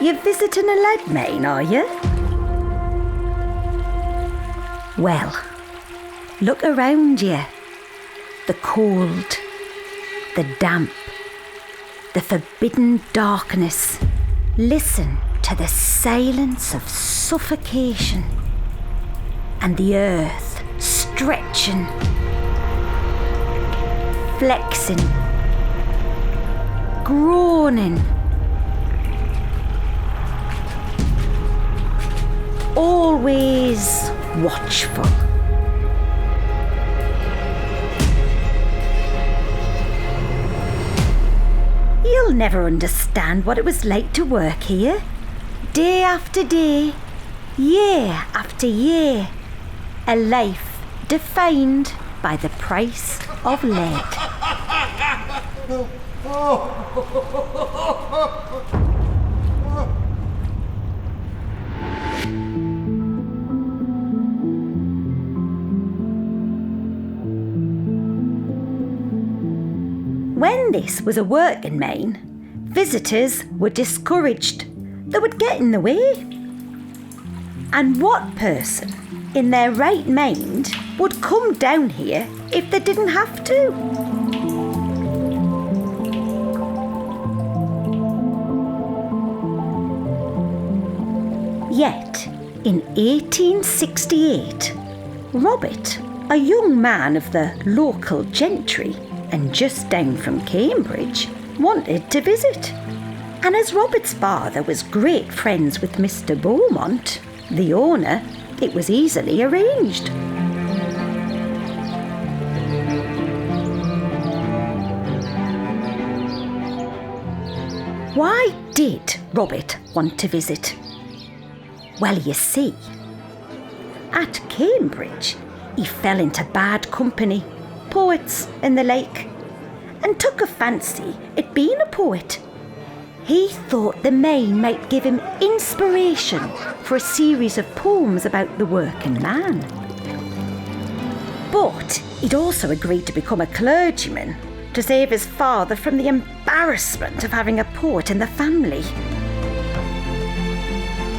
You're visiting a lead mine, are you? Well, look around you. The cold, the damp, the forbidden darkness. Listen to the silence of suffocation and the earth stretching, flexing, groaning. Always watchful. You'll never understand what it was like to work here. Day after day, year after year. A life defined by the price of lead. When this was a working mine, visitors were discouraged. They would get in the way. And what person in their right mind would come down here if they didn't have to? Yet, in 1868, Robert, a young man of the local gentry and just down from Cambridge, wanted to visit. And as Robert's father was great friends with Mr. Beaumont, the owner, it was easily arranged. Why did Robert want to visit? Well, you see, at Cambridge, he fell into bad company, poets and the like, and took a fancy at being a poet. He thought the mine might give him inspiration for a series of poems about the working man. But he'd also agreed to become a clergyman to save his father from the embarrassment of having a poet in the family.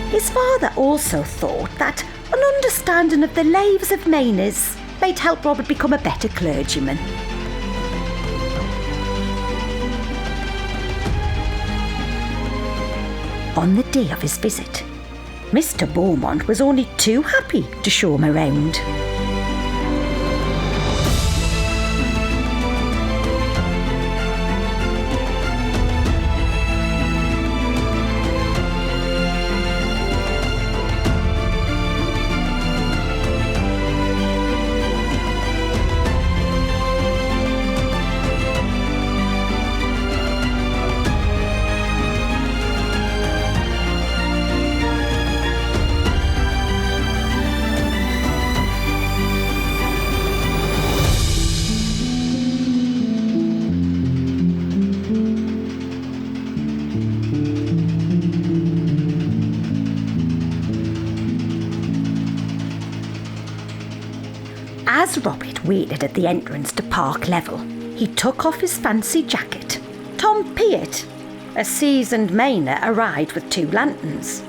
His father also thought that an understanding of the lives of miners might help Robert become a better clergyman. On the day of his visit, Mr. Beaumont was only too happy to show him around. As Robert waited at the entrance to Park Level, he took off his fancy jacket. Tom Peart, a seasoned miner, arrived with 2 lanterns.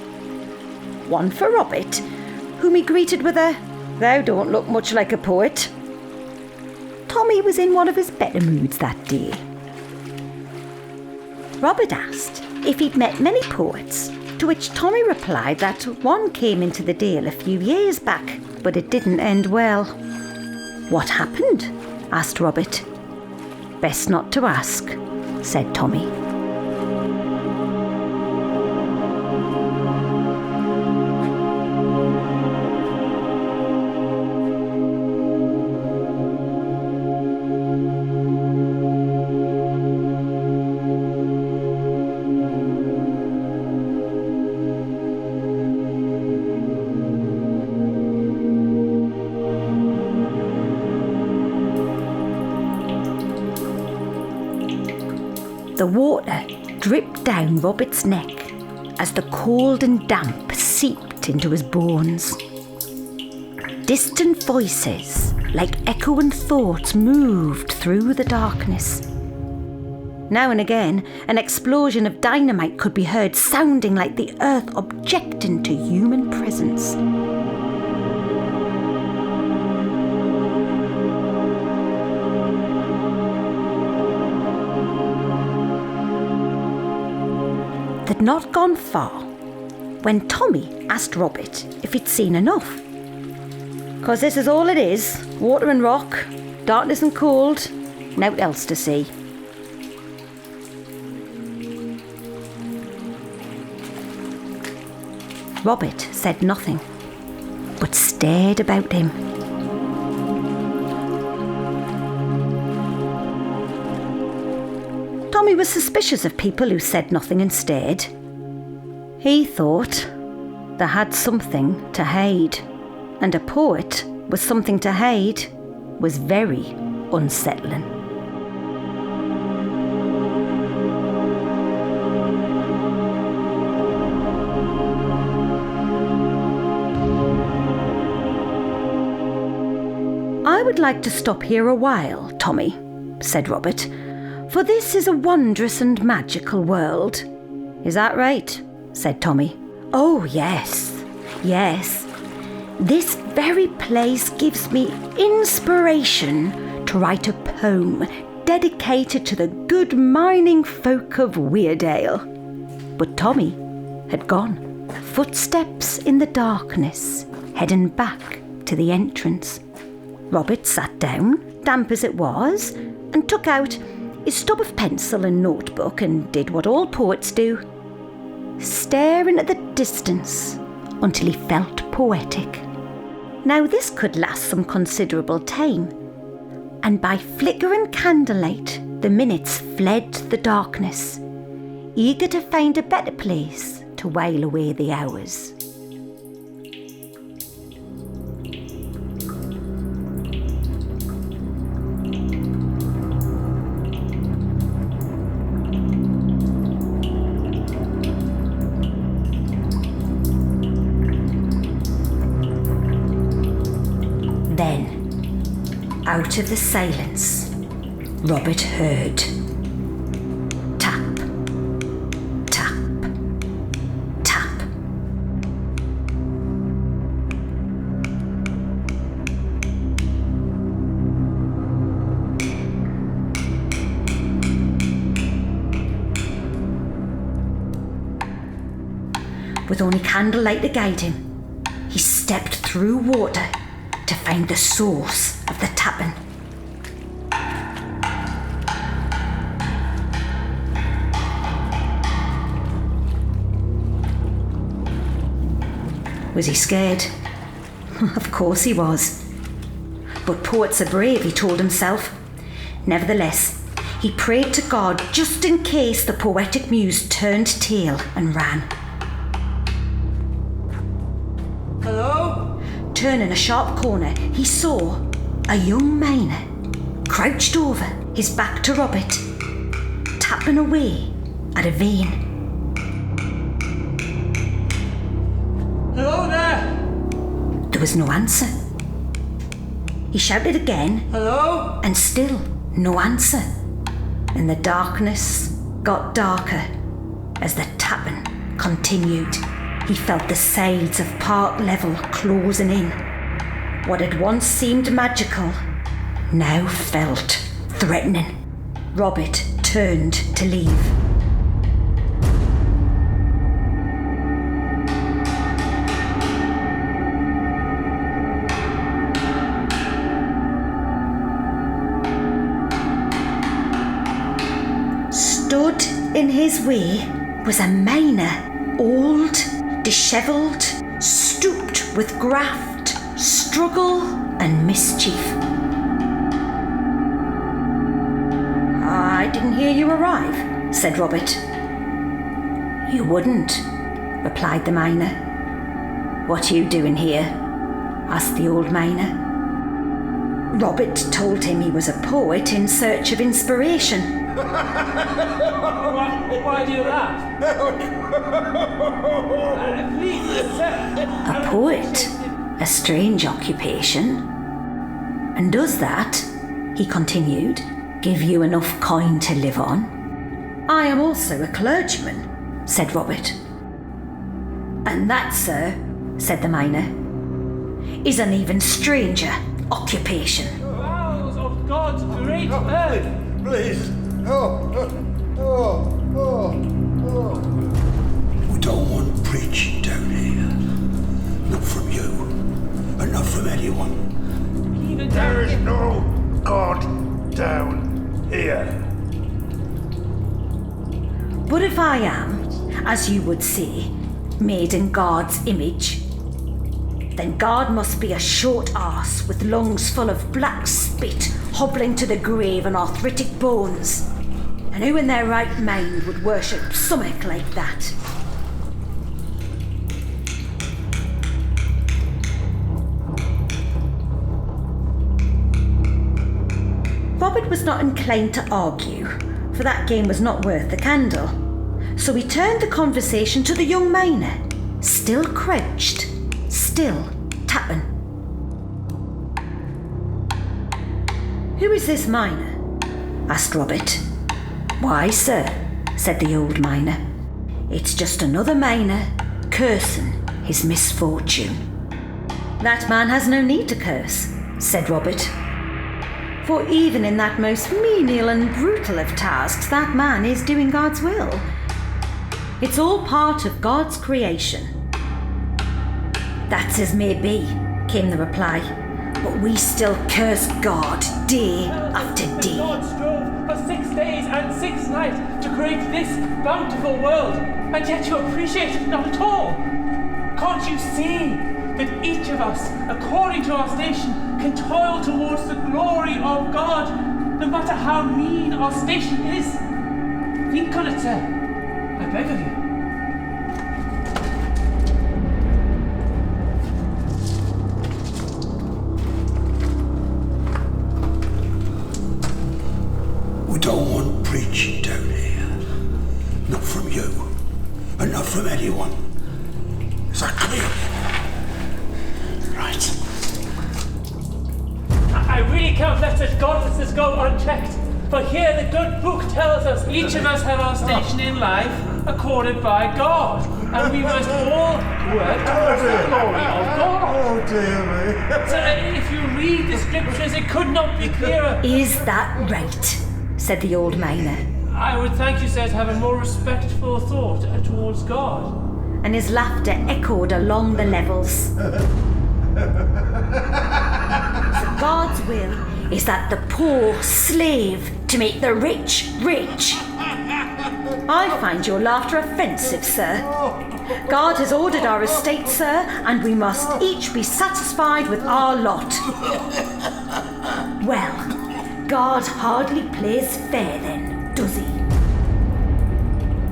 One for Robert, whom he greeted with a, "Thou don't look much like a poet." Tommy was in one of his better moods that day. Robert asked if he'd met many poets, to which Tommy replied that one came into the Dale a few years back, but it didn't end well. "What happened?" asked Robert. "Best not to ask," said Tommy. The water dripped down Robert's neck as the cold and damp seeped into his bones. Distant voices, like echoing thoughts, moved through the darkness. Now and again, an explosion of dynamite could be heard sounding like the earth objecting to human presence. They'd not gone far when Tommy asked Robert if he'd seen enough. "'Cause this is all it is, water and rock, darkness and cold, nought else to see." Robert said nothing, but stared about him. Tommy was suspicious of people who said nothing and stared. He thought they had something to hide, and a poet with something to hide was very unsettling. "I would like to stop here a while, Tommy," said Robert, "for this is a wondrous and magical world." "Is that right?" said Tommy. "Oh, yes, yes. This very place gives me inspiration to write a poem dedicated to the good mining folk of Weardale." But Tommy had gone, footsteps in the darkness, heading back to the entrance. Robert sat down, damp as it was, and took out his stub of pencil and notebook and did what all poets do, stare into the distance until he felt poetic. Now this could last some considerable time, and by flickering candlelight the minutes fled the darkness, eager to find a better place to while away the hours. Then, out of the silence, Robert heard tap, tap, tap. With only candlelight to guide him, he stepped through water to find the source of the tapping. Was he scared? Of course he was. But poets are brave, he told himself. Nevertheless, he prayed to God just in case the poetic muse turned tail and ran. Hello? Turning a sharp corner, he saw a young miner crouched over, his back to Robert, tapping away at a vein. Hello there? There was no answer. He shouted again, Hello? and still no answer. And the darkness got darker as the tapping continued. He felt the sides of Park Level closing in. What had once seemed magical now felt threatening. Robert turned to leave. Stood in his way was a miner, old, dishevelled, stooped with graft, struggle and mischief. "I didn't hear you arrive," said Robert. "You wouldn't," replied the miner. "What you doing here?" asked the old miner. Robert told him he was a poet in search of inspiration. Why do you laugh? A poet, a strange occupation. "And does that," he continued, "give you enough coin to live on?" I am also a clergyman, said Robert. And that, sir, said the miner, is an even stranger occupation. Bowels of God's great earth. Please. We don't want preaching down here. Not from you. And not from anyone. Even There down is no God down here. But if I am, as you would say, made in God's image, then God must be a short arse with lungs full of black spit hobbling to the grave and arthritic bones. And who in their right mind would worship something like that? Robert was not inclined to argue, for that game was not worth the candle. So he turned the conversation to the young miner, still crouched, still tapping. Who is this miner? Asked Robert. Why, sir, said the old miner, it's just another miner cursing his misfortune. That man has no need to curse, said Robert. For even in that most menial and brutal of tasks, that man is doing God's will. It's all part of God's creation. That's as may be, came the reply, but we still curse God day after day. God strove for 6 days and 6 nights to create this bountiful world, and yet you appreciate it not at all. Can't you see that each of us, according to our station, can toil towards the glory of God, no matter how mean our station is? Think on it, sir. I beg of you. We don't want preaching down here. Not from you. And not from anyone. Is that clear? Right. I really can't let such godlessness go unchecked. For here the good book tells us each of us have our station in life accorded by God. And we must all work towards the glory of God. Oh dear me. So if you read the scriptures, it could not be clearer. Is that right? Said the old miner, I would thank you, sir, to have a more respectful thought towards God. and his laughter echoed along the levels. So God's will is that the poor slave to make the rich rich. I find your laughter offensive, sir. God has ordered our estate, sir, and we must each be satisfied with our lot. Well, God hardly plays fair then, does he?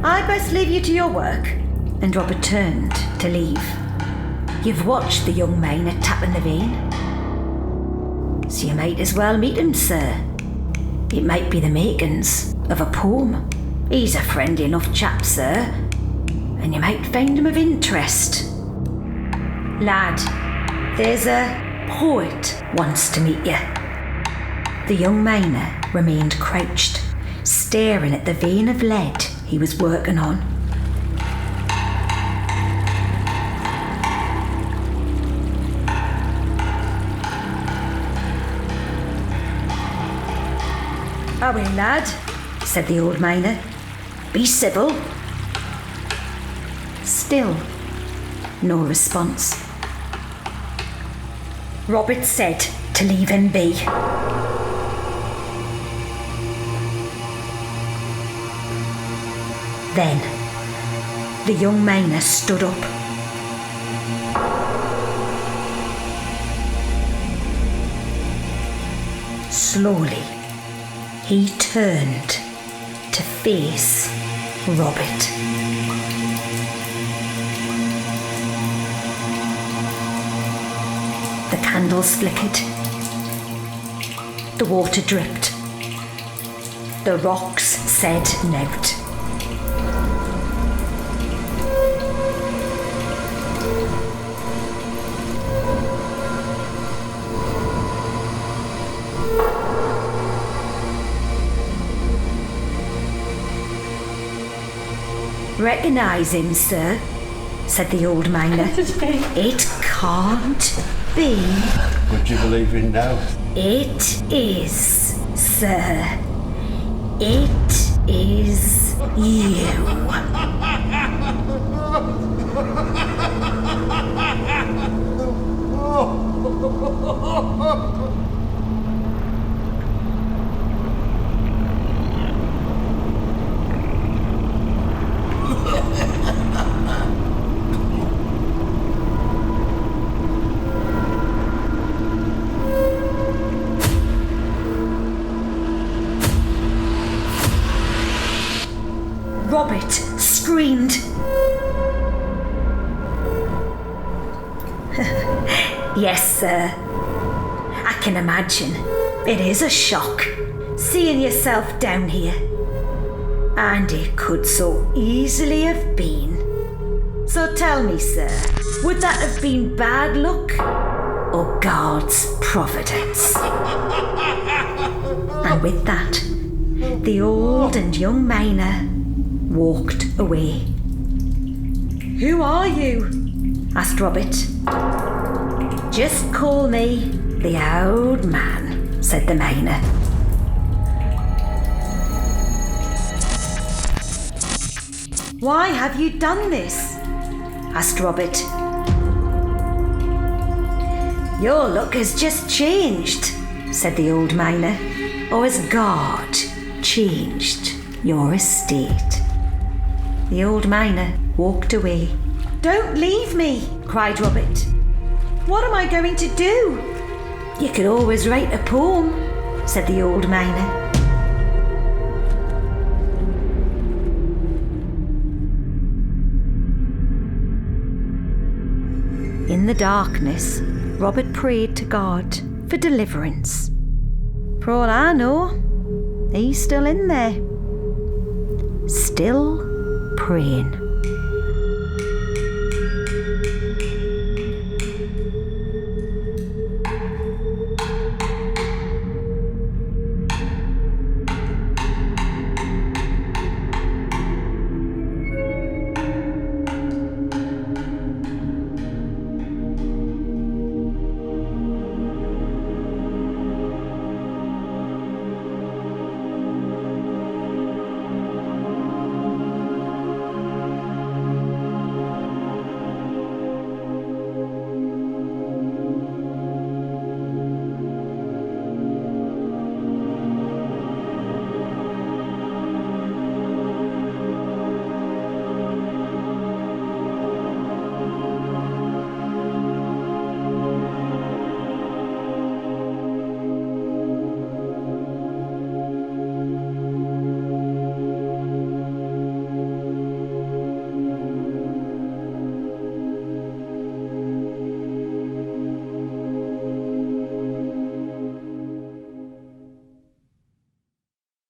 I best leave you to your work. And Robert turned to leave. You've watched the young miner tapping the vein, so you might as well meet him, sir. It might be the makings of a poem. He's a friendly enough chap, sir, and you might find him of interest. Lad, there's a poet wants to meet you. The young miner remained crouched, staring at the vein of lead he was working on. Away, lad, said the old miner. Be civil. Still, no response. Robert said to leave him be. Then, the young miner stood up. Slowly, he turned to face Robert. The candles flickered. The water dripped. The rocks said nout. recognise him, sir, said the old miner. It can't be. What do you believe in now? It is, sir. It is you. Robert screamed. Yes, sir. I can imagine. It is a shock, seeing yourself down here. And it could so easily have been. So tell me, sir, would that have been bad luck or God's providence? And with that, the old and young miner walked away. Who are you? Asked Robert. Just call me the old man, said the miner. Why have you done this? Asked Robert. Your luck has just changed, said the old miner. Or has God changed your estate? The old miner walked away. Don't leave me, cried Robert. What am I going to do? You could always write a poem, said the old miner. In the darkness, Robert prayed to God for deliverance. For all I know, he's still in there, still praying.